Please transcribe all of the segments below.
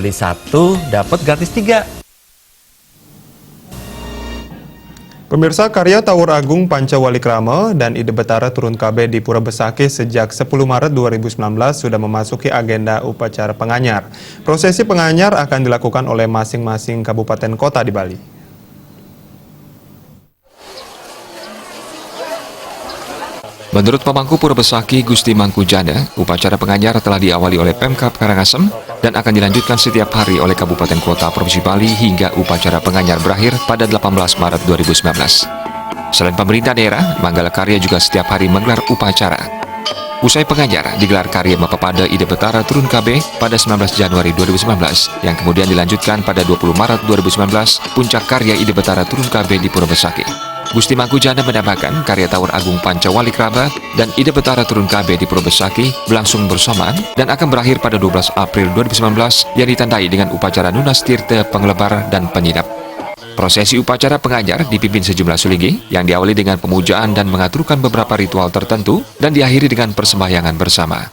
beli 1 dapat gratis 3. Pemirsa, karya Taur Agung Pancawalikrama dan Ide Betara Turun KB di Pura Besakih sejak 10 Maret 2019 sudah memasuki agenda upacara penganyar. Prosesi penganyar akan dilakukan oleh masing-masing kabupaten kota di Bali. Menurut pemangku Pura Besakih Gusti Mangkujana, upacara penganyar telah diawali oleh Pemkab Karangasem dan akan dilanjutkan setiap hari oleh kabupaten kota Provinsi Bali hingga upacara penganyar berakhir pada 18 Maret 2019. Selain pemerintah daerah, Manggala Karya juga setiap hari menggelar upacara. Usai penganyar, digelar karya Mapapada Ide Betara Turun KB pada 19 Januari 2019, yang kemudian dilanjutkan pada 20 Maret 2019, puncak karya Ide Betara Turun KB di Pura Besakih. Gusti Mangkujana menambahkan karya Taur Agung Pancawalikrama dan Ide Betara Turun KB di Pura Besakih berlangsung bersamaan dan akan berakhir pada 12 April 2019 yang ditandai dengan upacara Nunas Tirta Penglebar dan Penyinap. Prosesi upacara penganyar dipimpin sejumlah sulinggi yang diawali dengan pemujaan dan mengaturkan beberapa ritual tertentu dan diakhiri dengan persembahyangan bersama.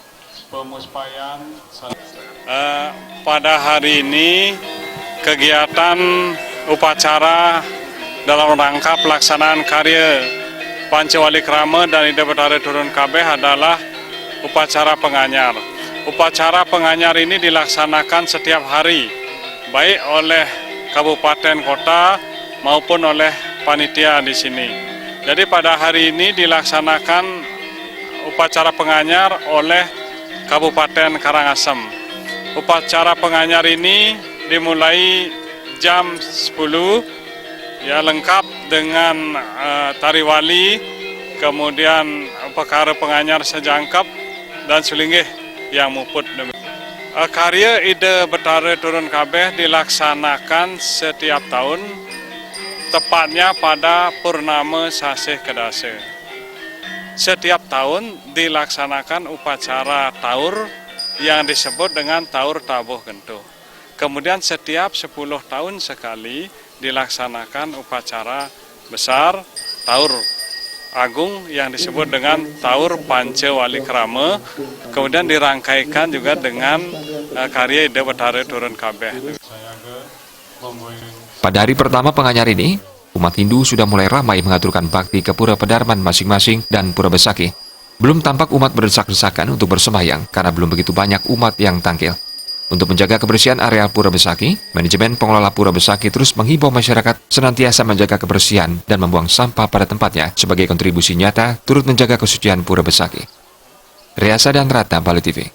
Pada hari ini kegiatan upacara dalam rangka pelaksanaan karya Pancawalikrama dan Ide Betara Turun KB adalah upacara penganyar. Upacara penganyar ini dilaksanakan setiap hari, baik oleh kabupaten kota maupun oleh panitia di sini. Jadi pada hari ini dilaksanakan upacara penganyar oleh Kabupaten Karangasem. Upacara penganyar ini dimulai jam 10. Ya, lengkap dengan tari wali, kemudian perkara penganyar sejangkep dan sulinggih yang muput. Karya Ide Betara Turun KB dilaksanakan setiap tahun, tepatnya pada Purnama Sasih Kedasa. Setiap tahun dilaksanakan upacara taur yang disebut dengan Taur Tabuh Gentuh. Kemudian setiap 10 tahun sekali dilaksanakan upacara besar Taur Agung yang disebut dengan Taur Pancawalikrama, kemudian dirangkaikan juga dengan karya Ide Betara Turun KB. Pada hari pertama penganyar ini, umat Hindu sudah mulai ramai mengaturkan bakti ke Pura Pedarman masing-masing dan Pura Besakih. Belum tampak umat berdesak-desakan untuk bersembahyang karena belum begitu banyak umat yang tangkil. Untuk menjaga kebersihan area Pura Besakih, manajemen pengelola Pura Besakih terus menghimbau masyarakat senantiasa menjaga kebersihan dan membuang sampah pada tempatnya sebagai kontribusi nyata turut menjaga kesucian Pura Besakih. Riasa dan Rata, Bali TV.